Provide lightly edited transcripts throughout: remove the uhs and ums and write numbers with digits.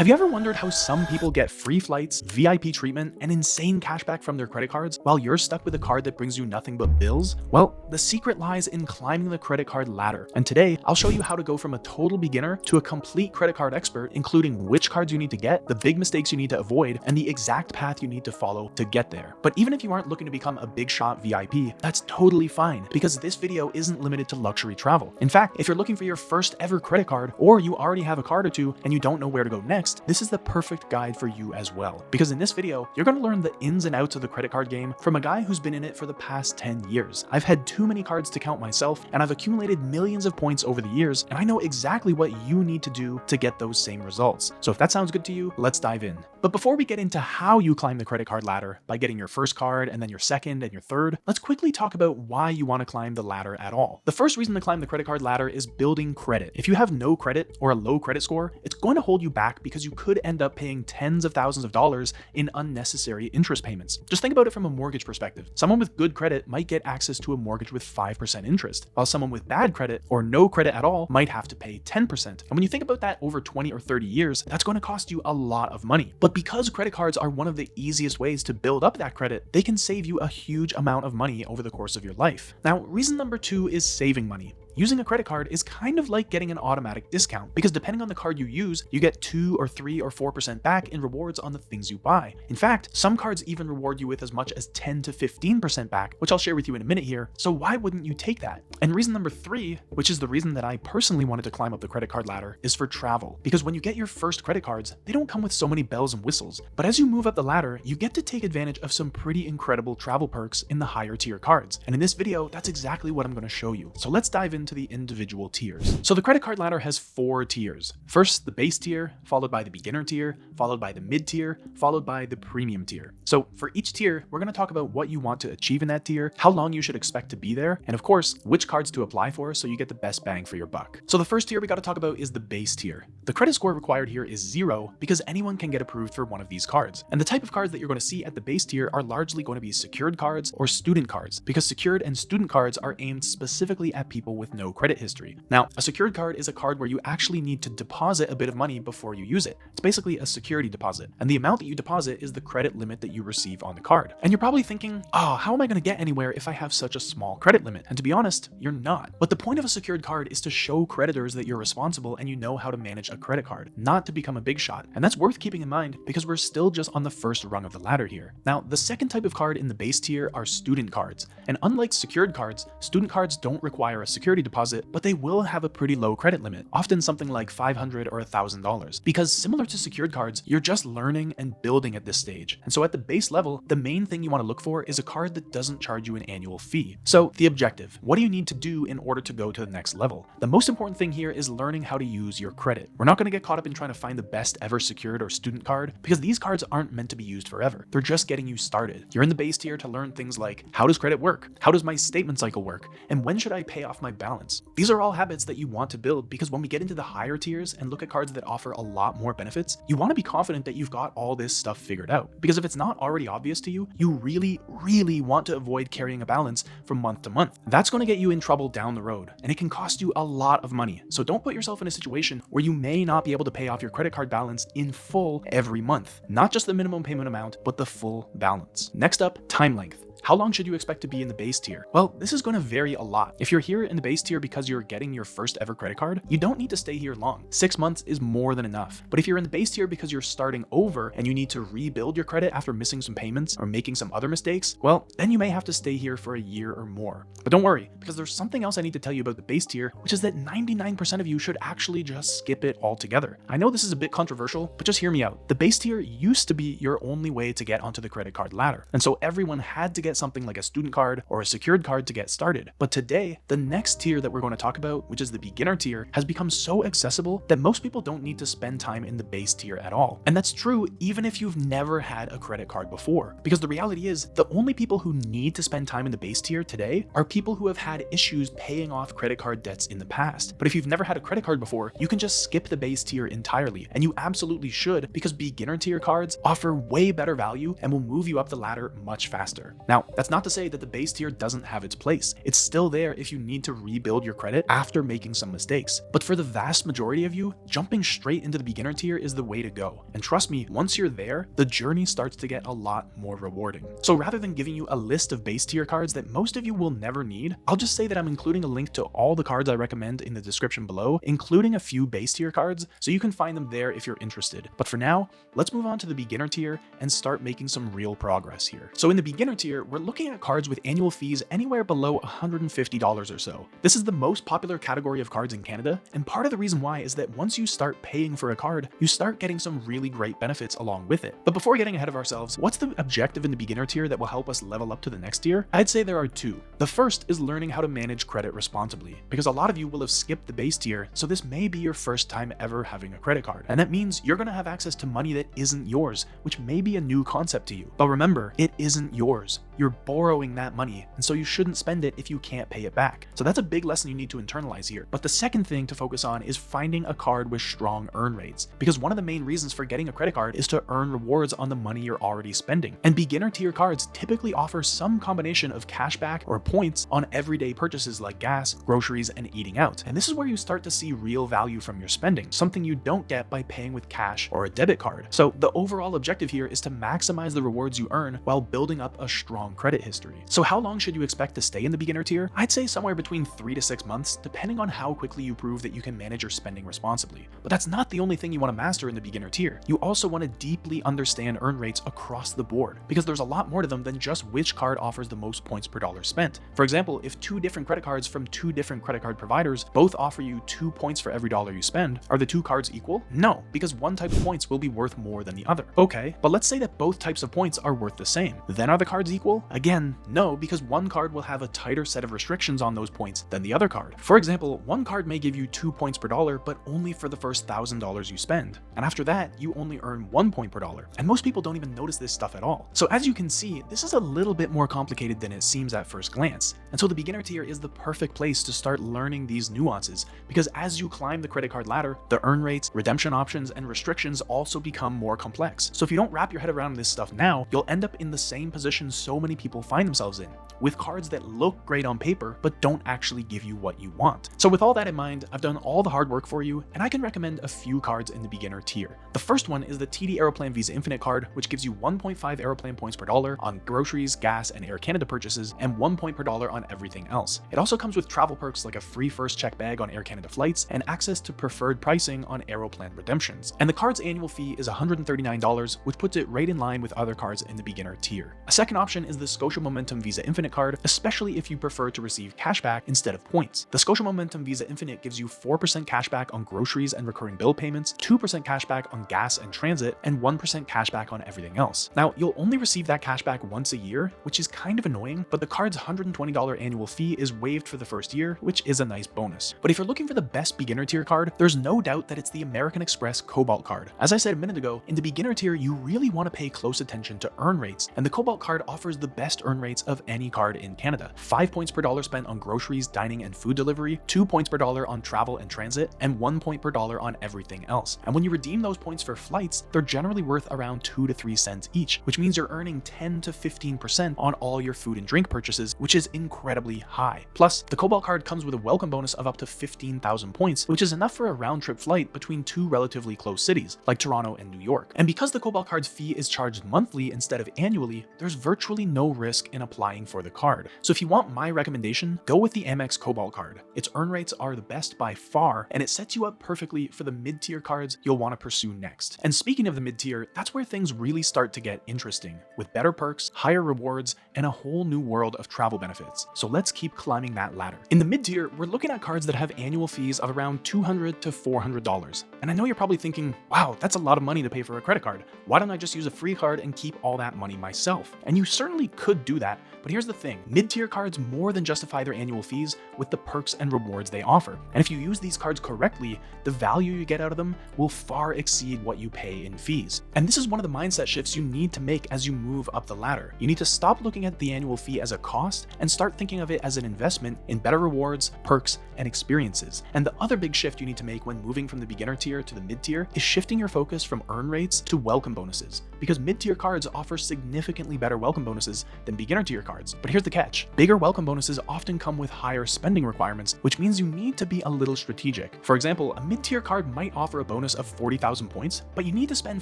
Have you ever wondered how some people get free flights, VIP treatment, and insane cashback from their credit cards while you're stuck with a card that brings you nothing but bills? Well, the secret lies in climbing the credit card ladder. And today, I'll show you how to go from a total beginner to a complete credit card expert, including which cards you need to get, the big mistakes you need to avoid, and the exact path you need to follow to get there. But even if you aren't looking to become a big shot VIP, that's totally fine, because this video isn't limited to luxury travel. In fact, if you're looking for your first ever credit card, or you already have a card or two and you don't know where to go next, this is the perfect guide for you as well. Because in this video, you're going to learn the ins and outs of the credit card game from a guy who's been in it for the past 10 years. I've had too many cards to count myself, and I've accumulated millions of points over the years, and I know exactly what you need to do to get those same results. So if that sounds good to you, let's dive in. But before we get into how you climb the credit card ladder by getting your first card and then your second and your third, let's quickly talk about why you want to climb the ladder at all. The first reason to climb the credit card ladder is building credit. If you have no credit or a low credit score, it's going to hold you back because you could end up paying tens of thousands of dollars in unnecessary interest payments. Just think about it from a mortgage perspective. Someone with good credit might get access to a mortgage with 5% interest, while someone with bad credit or no credit at all might have to pay 10%. And when you think about that over 20 or 30 years, that's going to cost you a lot of money. But because credit cards are one of the easiest ways to build up that credit, they can save you a huge amount of money over the course of your life. Now, reason number 2 is saving money. Using a credit card is kind of like getting an automatic discount, because depending on the card you use, you get 2 or 3 or 4% back in rewards on the things you buy. In fact, some cards even reward you with as much as 10 to 15% back, which I'll share with you in a minute here. So why wouldn't you take that? And reason number 3, which is the reason that I personally wanted to climb up the credit card ladder, is for travel. Because when you get your first credit cards, they don't come with so many bells and whistles. But as you move up the ladder, you get to take advantage of some pretty incredible travel perks in the higher tier cards. And in this video, that's exactly what I'm going to show you. So let's dive into the individual tiers. So the credit card ladder has 4 tiers. First, the base tier, followed by the beginner tier, followed by the mid tier, followed by the premium tier. So for each tier, we're going to talk about what you want to achieve in that tier, how long you should expect to be there, and of course, which cards to apply for so you get the best bang for your buck. So the first tier we got to talk about is the base tier. The credit score required here is 0 because anyone can get approved for one of these cards. And the type of cards that you're going to see at the base tier are largely going to be secured cards or student cards, because secured and student cards are aimed specifically at people with no credit history. Now, a secured card is a card where you actually need to deposit a bit of money before you use it. It's basically a security deposit, and the amount that you deposit is the credit limit that you receive on the card. And you're probably thinking, oh, how am I going to get anywhere if I have such a small credit limit? And to be honest, you're not. But the point of a secured card is to show creditors that you're responsible and you know how to manage a credit card, not to become a big shot. And that's worth keeping in mind because we're still just on the first rung of the ladder here. Now, the second type of card in the base tier are student cards. And unlike secured cards, student cards don't require a security deposit, but they will have a pretty low credit limit, often something like $500 or $1,000. Because similar to secured cards, you're just learning and building at this stage. And so at the base level, the main thing you want to look for is a card that doesn't charge you an annual fee. So the objective, what do you need to do in order to go to the next level? The most important thing here is learning how to use your credit. We're not going to get caught up in trying to find the best ever secured or student card, because these cards aren't meant to be used forever. They're just getting you started. You're in the base tier to learn things like, how does credit work? How does my statement cycle work? And when should I pay off my balance? These are all habits that you want to build, because when we get into the higher tiers and look at cards that offer a lot more benefits, you want to be confident that you've got all this stuff figured out. Because if it's not already obvious to you, you really want to avoid carrying a balance from month to month. That's going to get you in trouble down the road, and it can cost you a lot of money. So don't put yourself in a situation where you may not be able to pay off your credit card balance in full every month. Not just the minimum payment amount, but the full balance. Next up, time length. How long should you expect to be in the base tier? Well, this is going to vary a lot. If you're here in the base tier because you're getting your first ever credit card, you don't need to stay here long. 6 months is more than enough. But if you're in the base tier because you're starting over and you need to rebuild your credit after missing some payments or making some other mistakes, well, then you may have to stay here for a year or more. But don't worry, because there's something else I need to tell you about the base tier, which is that 99% of you should actually just skip it altogether. I know this is a bit controversial, but just hear me out. The base tier used to be your only way to get onto the credit card ladder. And so everyone had to get something like a student card or a secured card to get started. But today, the next tier that we're going to talk about, which is the beginner tier, has become so accessible that most people don't need to spend time in the base tier at all. And that's true even if you've never had a credit card before. Because the reality is, the only people who need to spend time in the base tier today are people who have had issues paying off credit card debts in the past. But if you've never had a credit card before, you can just skip the base tier entirely. And you absolutely should, because beginner tier cards offer way better value and will move you up the ladder much faster. Now, that's not to say that the base tier doesn't have its place. It's still there if you need to rebuild rebuild your credit after making some mistakes. But for the vast majority of you, jumping straight into the beginner tier is the way to go. And trust me, once you're there, the journey starts to get a lot more rewarding. So rather than giving you a list of base tier cards that most of you will never need, I'll just say that I'm including a link to all the cards I recommend in the description below, including a few base tier cards, so you can find them there if you're interested. But for now, let's move on to the beginner tier and start making some real progress here. So in the beginner tier, we're looking at cards with annual fees anywhere below $150 or so. This is the most popular category of cards in Canada, and part of the reason why is that once you start paying for a card, you start getting some really great benefits along with it. But before getting ahead of ourselves, what's the objective in the beginner tier that will help us level up to the next tier? I'd say there are two. The first is learning how to manage credit responsibly, because a lot of you will have skipped the base tier, so this may be your first time ever having a credit card. And that means you're going to have access to money that isn't yours, which may be a new concept to you. But remember, it isn't yours. You're borrowing that money, and so you shouldn't spend it if you can't pay it back. So that's a big lesson you need to internalize here. But the second thing to focus on is finding a card with strong earn rates, because one of the main reasons for getting a credit card is to earn rewards on the money you're already spending. And beginner tier cards typically offer some combination of cashback or points on everyday purchases like gas, groceries, and eating out. And this is where you start to see real value from your spending, something you don't get by paying with cash or a debit card. So the overall objective here is to maximize the rewards you earn while building up a strong credit history. So how long should you expect to stay in the beginner tier? I'd say somewhere between 3 to 6 months, depending on how quickly you prove that you can manage your spending responsibly. But that's not the only thing you want to master in the beginner tier. You also want to deeply understand earn rates across the board, because there's a lot more to them than just which card offers the most points per dollar spent. For example, if 2 different credit cards from 2 different credit card providers both offer you 2 points for every dollar you spend, are the 2 cards equal? No, because one type of points will be worth more than the other. Okay, but let's say that both types of points are worth the same. Then are the cards equal? Again, no, because one card will have a tighter set of restrictions on those points than the other card. For example, one card may give you 2 points per dollar, but only for the first $1,000 you spend. And after that, you only earn 1 point per dollar. And most people don't even notice this stuff at all. So as you can see, this is a little bit more complicated than it seems at first glance. And so the beginner tier is the perfect place to start learning these nuances, because as you climb the credit card ladder, the earn rates, redemption options, and restrictions also become more complex. So if you don't wrap your head around this stuff now, you'll end up in the same position so many people find themselves in, with cards that look great on paper, but don't actually give you what you want. So with all that in mind, I've done all the hard work for you, and I can recommend a few cards in the beginner tier. The first one is the TD Aeroplan Visa Infinite card, which gives you 1.5 Aeroplan points per dollar on groceries, gas, and Air Canada purchases, and 1 point per dollar on everything else. It also comes with travel perks like a free first check bag on Air Canada flights and access to preferred pricing on Aeroplan redemptions. And the card's annual fee is $139, which puts it right in line with other cards in the beginner tier. A second option is the Scotia Momentum Visa Infinite card, especially if you prefer to receive cashback instead of points. The Scotia Momentum Visa Infinite gives you 4% cashback on groceries and recurring bill payments, 2% cashback on gas and transit, and 1% cashback on everything else. Now, you'll only receive that cashback once a year, which is kind of annoying, but the card's $120 annual fee is waived for the first year, which is a nice bonus. But if you're looking for the best beginner tier card, there's no doubt that it's the American Express Cobalt card. As I said a minute ago, in the beginner tier, you really want to pay close attention to earn rates, and the Cobalt card offers the best earn rates of any card in Canada. 5 points per dollar spent on groceries, dining, and food delivery, 2 points per dollar on travel and transit, and 1 point per dollar on everything else. And when you redeem those points for flights, they're generally worth around 2 to 3 cents each, which means you're earning 10 to 15% on all your food and drink purchases, which is incredibly high. Plus, the Cobalt card comes with a welcome bonus of up to 15,000 points, which is enough for a round-trip flight between 2 relatively close cities, like Toronto and New York. And because the Cobalt card's fee is charged monthly instead of annually, there's virtually no risk in applying for the card. So if you want my recommendation, go with the Amex Cobalt card. Its earn rates are the best by far, and it sets you up perfectly for the mid-tier cards you'll want to pursue next. And speaking of the mid-tier, that's where things really start to get interesting, with better perks, higher rewards, and a whole new world of travel benefits. So let's keep climbing that ladder. In the mid-tier, we're looking at cards that have annual fees of around $200 to $400. And I know you're probably thinking, wow, that's a lot of money to pay for a credit card. Why don't I just use a free card and keep all that money myself? And you certainly could do that, but here's the thing. Mid-tier cards more than justify their annual fees with the perks and rewards they offer. And if you use these cards correctly, the value you get out of them will far exceed what you pay in fees. And this is one of the mindset shifts you need to make as you move up the ladder. You need to stop looking at the annual fee as a cost and start thinking of it as an investment in better rewards, perks, and experiences. And the other big shift you need to make when moving from the beginner tier to the mid-tier is shifting your focus from earn rates to welcome bonuses, because mid-tier cards offer significantly better welcome bonuses than beginner tier cards. cards. But here's the catch. Bigger welcome bonuses often come with higher spending requirements, which means you need to be a little strategic. For example, a mid-tier card might offer a bonus of 40,000 points, but you need to spend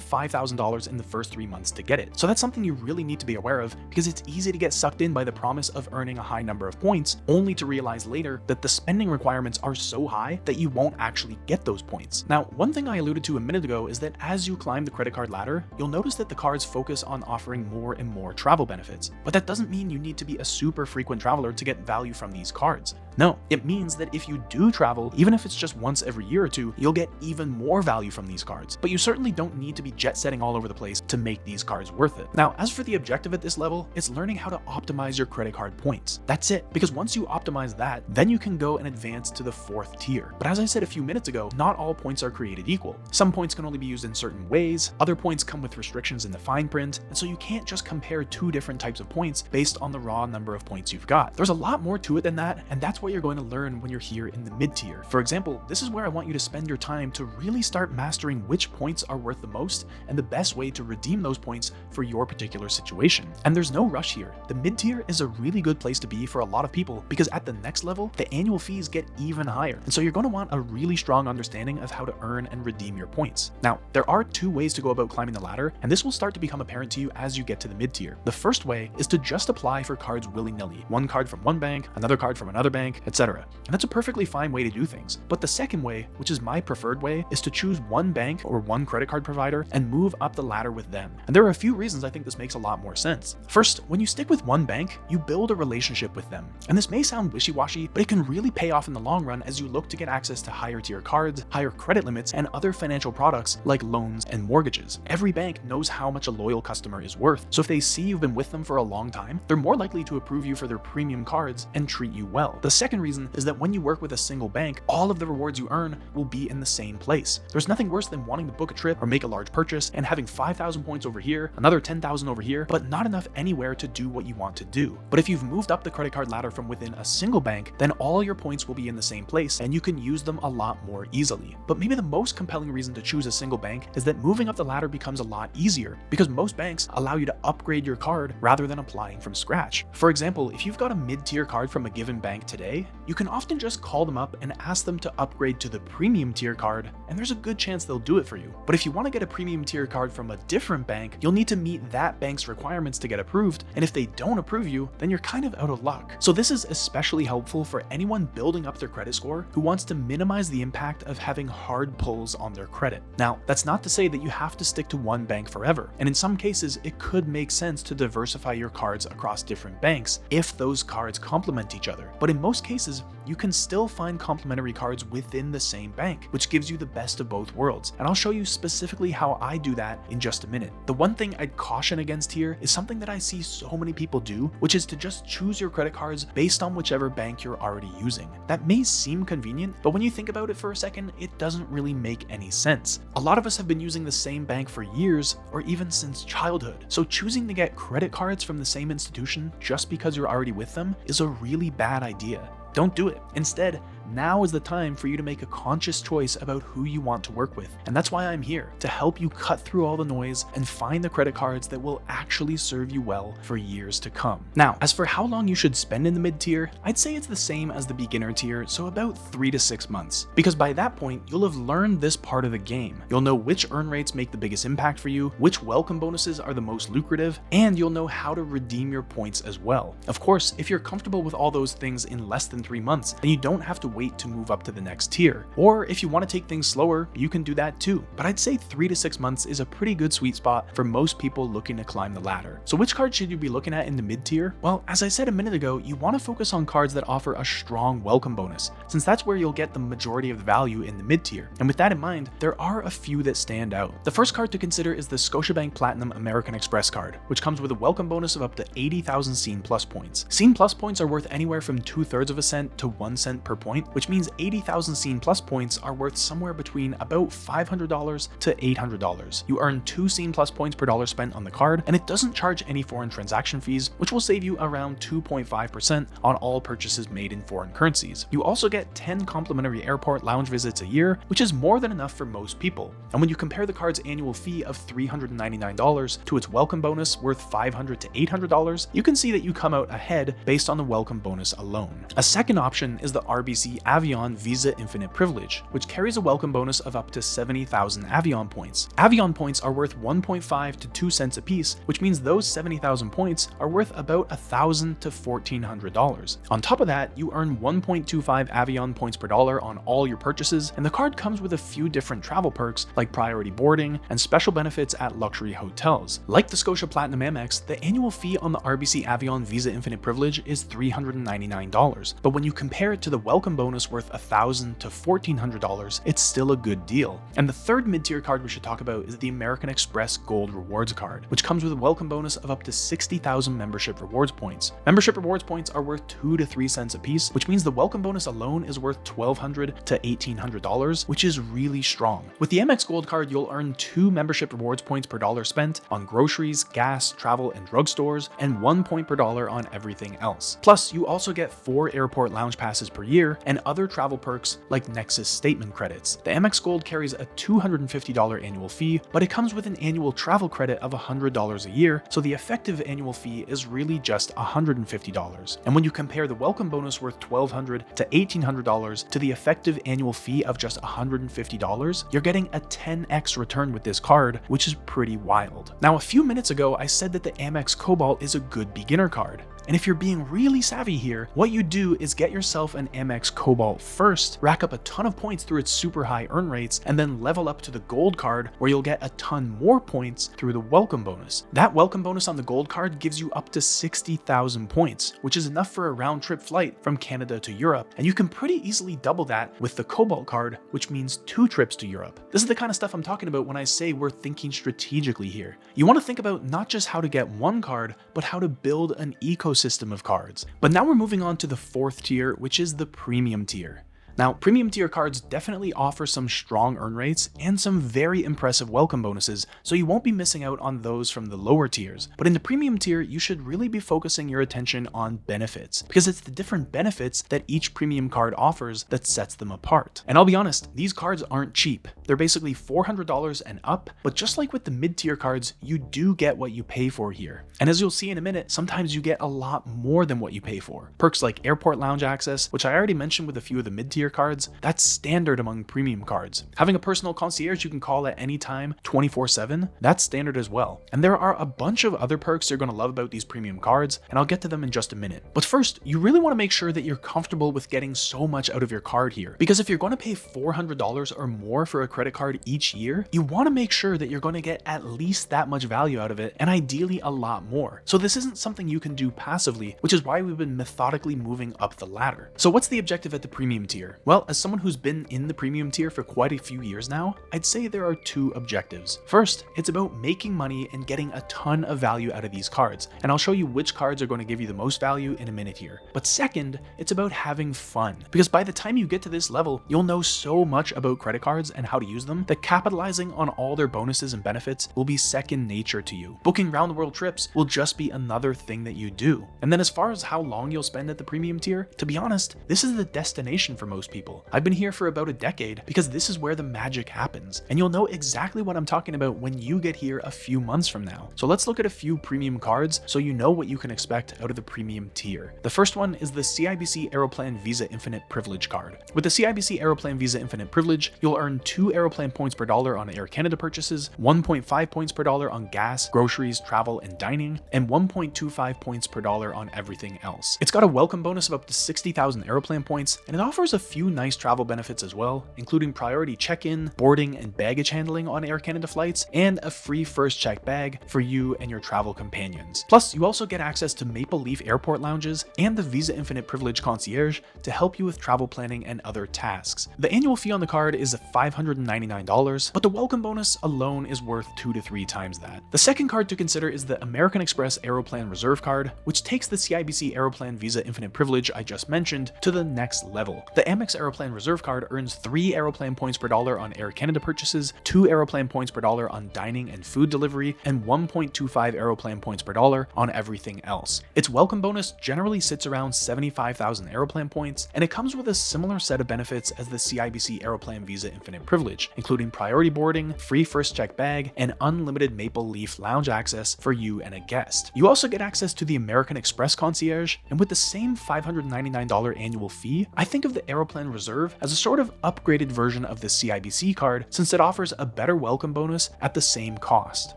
$5,000 in the first 3 months to get it. So that's something you really need to be aware of, because it's easy to get sucked in by the promise of earning a high number of points, only to realize later that the spending requirements are so high that you won't actually get those points. Now, one thing I alluded to a minute ago is that as you climb the credit card ladder, you'll notice that the cards focus on offering more and more travel benefits. But that doesn't mean you need to be a super frequent traveler to get value from these cards. No, it means that if you do travel, even if it's just once every year or two, you'll get even more value from these cards. But you certainly don't need to be jet setting all over the place to make these cards worth it. Now, as for the objective at this level, it's learning how to optimize your credit card points. That's it, because once you optimize that, then you can go and advance to the 4th tier. But as I said a few minutes ago, not all points are created equal. Some points can only be used in certain ways, other points come with restrictions in the fine print, and so you can't just compare 2 different types of points based on the raw number of points you've got. There's a lot more to it than that, and that's what you're going to learn when you're here in the mid-tier. For example, this is where I want you to spend your time to really start mastering which points are worth the most and the best way to redeem those points for your particular situation. And there's no rush here. The mid-tier is a really good place to be for a lot of people, because at the next level, the annual fees get even higher. And so you're going to want a really strong understanding of how to earn and redeem your points. Now, there are 2 ways to go about climbing the ladder, and this will start to become apparent to you as you get to the mid-tier. The first way is to just apply for cards willy-nilly. One card from one bank, another card from another bank, etc. And that's a perfectly fine way to do things. But the second way, which is my preferred way, is to choose one bank or one credit card provider and move up the ladder with them. And there are a few reasons I think this makes a lot more sense. First, when you stick with one bank, you build a relationship with them. And this may sound wishy-washy, but it can really pay off in the long run as you look to get access to higher tier cards, higher credit limits, and other financial products like loans and mortgages. Every bank knows how much a loyal customer is worth, so if they see you've been with them for a long time, they're more likely to approve you for their premium cards and treat you well. The second reason is that when you work with a single bank, all of the rewards you earn will be in the same place. There's nothing worse than wanting to book a trip or make a large purchase and having 5,000 points over here, another 10,000 over here, but not enough anywhere to do what you want to do. But if you've moved up the credit card ladder from within a single bank, then all your points will be in the same place and you can use them a lot more easily. But maybe the most compelling reason to choose a single bank is that moving up the ladder becomes a lot easier, because most banks allow you to upgrade your card rather than applying from scratch. For example, if you've got a mid-tier card from a given bank today, you can often just call them up and ask them to upgrade to the premium tier card, and there's a good chance they'll do it for you. But if you want to get a premium tier card from a different bank, you'll need to meet that bank's requirements to get approved, and if they don't approve you, then you're kind of out of luck. So this is especially helpful for anyone building up their credit score who wants to minimize the impact of having hard pulls on their credit. Now, that's not to say that you have to stick to one bank forever, and in some cases, it could make sense to diversify your cards across different banks if those cards complement each other. But in most cases, you can still find complementary cards within the same bank, which gives you the best of both worlds. And I'll show you specifically how I do that in just a minute. The one thing I'd caution against here is something that I see so many people do, which is to just choose your credit cards based on whichever bank you're already using. That may seem convenient, but when you think about it for a second, it doesn't really make any sense. A lot of us have been using the same bank for years, or even since childhood. So choosing to get credit cards from the same institution just because you're already with them is a really bad idea. Don't do it. Instead, now is the time for you to make a conscious choice about who you want to work with. And that's why I'm here, to help you cut through all the noise and find the credit cards that will actually serve you well for years to come. Now, as for how long you should spend in the mid-tier, I'd say it's the same as the beginner tier, so about 3 to 6 months. Because by that point, you'll have learned this part of the game. You'll know which earn rates make the biggest impact for you, which welcome bonuses are the most lucrative, and you'll know how to redeem your points as well. Of course, if you're comfortable with all those things in less than 3 months, then you don't have to wait to move up to the next tier. Or if you want to take things slower, you can do that too. But I'd say 3 to 6 months is a pretty good sweet spot for most people looking to climb the ladder. So which card should you be looking at in the mid-tier? Well, as I said a minute ago, you want to focus on cards that offer a strong welcome bonus, since that's where you'll get the majority of the value in the mid-tier. And with that in mind, there are a few that stand out. The first card to consider is the Scotiabank Platinum American Express card, which comes with a welcome bonus of up to 80,000 Scene Plus points. Scene Plus points are worth anywhere from 2/3 of a cent to 1 cent per point, which means 80,000 Scene Plus points are worth somewhere between about $500 to $800. You earn 2 Scene Plus points per dollar spent on the card, and it doesn't charge any foreign transaction fees, which will save you around 2.5% on all purchases made in foreign currencies. You also get 10 complimentary airport lounge visits a year, which is more than enough for most people. And when you compare the card's annual fee of $399 to its welcome bonus worth $500 to $800, you can see that you come out ahead based on the welcome bonus alone. A second option is the RBC Avion Visa Infinite Privilege, which carries a welcome bonus of up to 70,000 Avion points. Avion points are worth 1.5 to 2 cents a piece, which means those 70,000 points are worth about $1,000 to $1,400. On top of that, you earn 1.25 Avion points per dollar on all your purchases, and the card comes with a few different travel perks like priority boarding and special benefits at luxury hotels. Like the Scotia Platinum Amex, the annual fee on the RBC Avion Visa Infinite Privilege is $399, but when you compare it to the welcome bonus worth $1,000 to $1,400, it's still a good deal. And the third mid-tier card we should talk about is the American Express Gold Rewards card, which comes with a welcome bonus of up to 60,000 membership rewards points. Membership rewards points are worth 2 to 3 cents a piece, which means the welcome bonus alone is worth $1,200 to $1,800, which is really strong. With the Amex Gold card, you'll earn 2 membership rewards points per dollar spent on groceries, gas, travel, and drugstores, and 1 point per dollar on everything else. Plus, you also get 4 airport lounge passes per year and other travel perks like Nexus statement credits. The Amex Gold carries a $250 annual fee, but it comes with an annual travel credit of $100 a year, so the effective annual fee is really just $150. And when you compare the welcome bonus worth $1,200 to $1,800 to the effective annual fee of just $150, you're getting a 10x return with this card, which is pretty wild. Now, a few minutes ago, I said that the Amex Cobalt is a good beginner card. And if you're being really savvy here, what you do is get yourself an Amex Cobalt first, rack up a ton of points through its super high earn rates, and then level up to the Gold card where you'll get a ton more points through the welcome bonus. That welcome bonus on the Gold card gives you up to 60,000 points, which is enough for a round trip flight from Canada to Europe, and you can pretty easily double that with the Cobalt card, which means 2 trips to Europe. This is the kind of stuff I'm talking about when I say we're thinking strategically here. You want to think about not just how to get one card, but how to build an ecosystem of cards. But now we're moving on to the 4th tier, which is the premium tier. Now, premium tier cards definitely offer some strong earn rates and some very impressive welcome bonuses, so you won't be missing out on those from the lower tiers. But in the premium tier, you should really be focusing your attention on benefits, because it's the different benefits that each premium card offers that sets them apart. And I'll be honest, these cards aren't cheap. They're basically $400 and up, but just like with the mid-tier cards, you do get what you pay for here. And as you'll see in a minute, sometimes you get a lot more than what you pay for. Perks like airport lounge access, which I already mentioned with a few of the mid-tier cards, that's standard among premium cards. Having a personal concierge you can call at any time 24/7, that's standard as well. And there are a bunch of other perks you're going to love about these premium cards, and I'll get to them in just a minute. But first, you really want to make sure that you're comfortable with getting so much out of your card here, because if you're going to pay $400 or more for a credit card each year, you want to make sure that you're going to get at least that much value out of it, and ideally a lot more. So this isn't something you can do passively, which is why we've been methodically moving up the ladder. So what's the objective at the premium tier? Well, as someone who's been in the premium tier for quite a few years now, I'd say there are 2 objectives. First, it's about making money and getting a ton of value out of these cards, and I'll show you which cards are going to give you the most value in a minute here. But second, it's about having fun, because by the time you get to this level, you'll know so much about credit cards and how to use them that capitalizing on all their bonuses and benefits will be second nature to you. Booking round the world trips will just be another thing that you do. And then as far as how long you'll spend at the premium tier, to be honest, this is the destination for most people. I've been here for about a decade because this is where the magic happens, and you'll know exactly what I'm talking about when you get here a few months from now. So let's look at a few premium cards so you know what you can expect out of the premium tier. The first one is the CIBC Aeroplan Visa Infinite Privilege card. With the CIBC Aeroplan Visa Infinite Privilege, you'll earn 2 Aeroplan points per dollar on Air Canada purchases, 1.5 points per dollar on gas, groceries, travel, and dining, and 1.25 points per dollar on everything else. It's got a welcome bonus of up to 60,000 Aeroplan points, and it offers a few nice travel benefits as well, including priority check-in, boarding and baggage handling on Air Canada flights, and a free first check bag for you and your travel companions. Plus, you also get access to Maple Leaf airport lounges and the Visa Infinite Privilege concierge to help you with travel planning and other tasks. The annual fee on the card is $599, but the welcome bonus alone is worth 2 to 3 times that. The second card to consider is the American Express Aeroplan Reserve card, which takes the CIBC Aeroplan Visa Infinite Privilege I just mentioned to the next level. The Amex Amex Aeroplan Reserve card earns 3 Aeroplan points per dollar on Air Canada purchases, 2 Aeroplan points per dollar on dining and food delivery, and 1.25 Aeroplan points per dollar on everything else. Its welcome bonus generally sits around 75,000 Aeroplan points, and it comes with a similar set of benefits as the CIBC Aeroplan Visa Infinite Privilege, including priority boarding, free first check bag, and unlimited Maple Leaf Lounge access for you and a guest. You also get access to the American Express concierge, and with the same $599 annual fee, I think of the Aeroplan Reserve as a sort of upgraded version of the CIBC card since it offers a better welcome bonus at the same cost.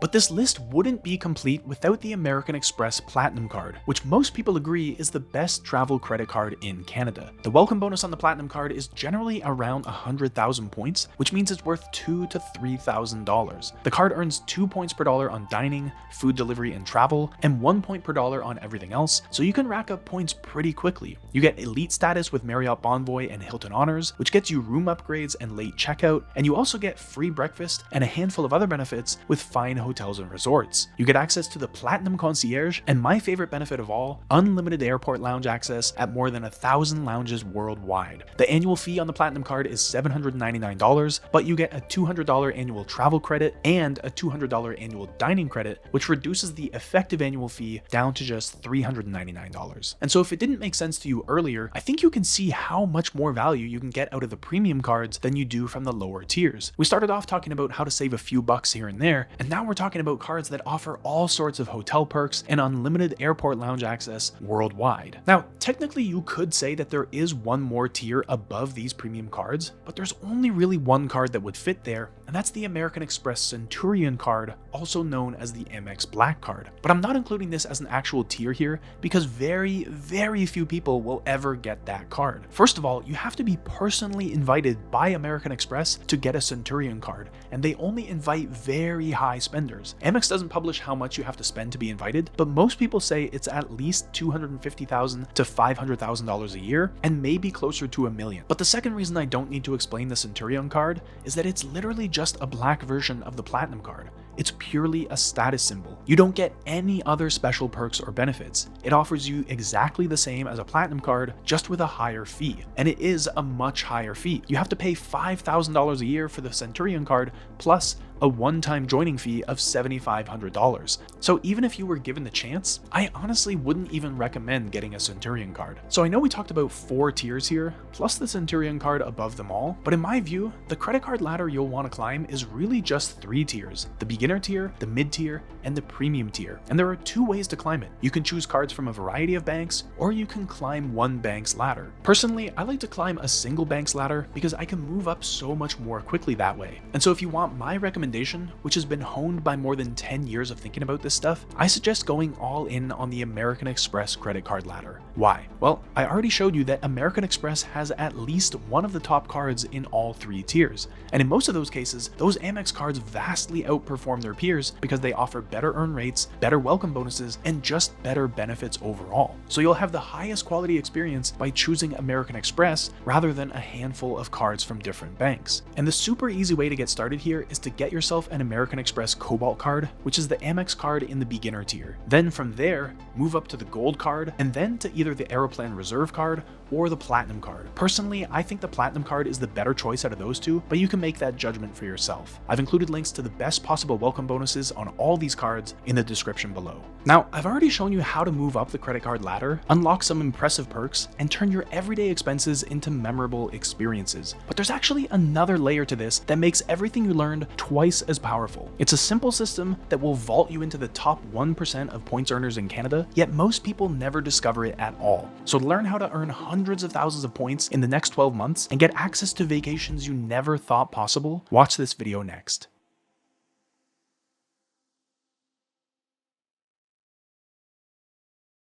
But this list wouldn't be complete without the American Express Platinum card, which most people agree is the best travel credit card in Canada. The welcome bonus on the Platinum card is generally around 100,000 points, which means it's worth $2,000 to $3,000. The card earns 2 points per dollar on dining, food delivery, and travel, and 1 point per dollar on everything else, so you can rack up points pretty quickly. You get elite status with Marriott Bonvoy and Hilton Honors, which gets you room upgrades and late checkout, and you also get free breakfast and a handful of other benefits with fine hotels and resorts. You get access to the Platinum Concierge, and my favorite benefit of all, unlimited airport lounge access at more than 1,000 lounges worldwide. The annual fee on the Platinum card is $799, but you get a $200 annual travel credit and a $200 annual dining credit, which reduces the effective annual fee down to just $399. And so if it didn't make sense to you earlier, I think you can see how much more value you can get out of the premium cards than you do from the lower tiers. We started off talking about how to save a few bucks here and there, and now we're talking about cards that offer all sorts of hotel perks and unlimited airport lounge access worldwide. Now, technically you could say that there is one more tier above these premium cards, but there's only really one card that would fit there, and that's the American Express Centurion card, also known as the Amex Black card. But I'm not including this as an actual tier here because very few people will ever get that card. First of all, you have to be personally invited by American Express to get a Centurion card, and they only invite very high spenders. Amex doesn't publish how much you have to spend to be invited, but most people say it's at least $250,000 to $500,000 a year, and maybe closer to $1 million. But the second reason I don't need to explain the Centurion card is that it's literally just a black version of the Platinum card. It's purely a status symbol. You don't get any other special perks or benefits. It offers you exactly the same as a Platinum card, just with a higher fee. And it is a much higher fee. You have to pay $5,000 a year for the Centurion card, plus a one-time joining fee of $7,500. So even if you were given the chance, I honestly wouldn't even recommend getting a Centurion card. So I know we talked about 4 tiers here, plus the Centurion card above them all, but in my view, the credit card ladder you'll want to climb is really just 3 tiers: the beginner tier, the mid tier, and the premium tier. And there are 2 ways to climb it. You can choose cards from a variety of banks, or you can climb one bank's ladder. Personally, I like to climb a single bank's ladder because I can move up so much more quickly that way. And so if you want my recommendation, which has been honed by more than 10 years of thinking about this stuff, I suggest going all in on the American Express credit card ladder. Why? Well, I already showed you that American Express has at least one of the top cards in all 3 tiers. And in most of those cases, those Amex cards vastly outperform their peers because they offer better earn rates, better welcome bonuses, and just better benefits overall. So you'll have the highest quality experience by choosing American Express rather than a handful of cards from different banks. And the super easy way to get started here is to get yourself an American Express Cobalt card, which is the Amex card in the beginner tier. Then from there, move up to the Gold card, and then to either the Aeroplan Reserve card or the Platinum card. Personally, I think the Platinum card is the better choice out of those 2, but you can make that judgment for yourself. I've included links to the best possible welcome bonuses on all these cards in the description below. Now, I've already shown you how to move up the credit card ladder, unlock some impressive perks, and turn your everyday expenses into memorable experiences. But there's actually another layer to this that makes everything you learned twice as powerful. It's a simple system that will vault you into the top 1% of points earners in Canada, yet most people never discover it at all. So to learn how to earn hundreds of thousands of points in the next 12 months and get access to vacations you never thought possible, watch this video next.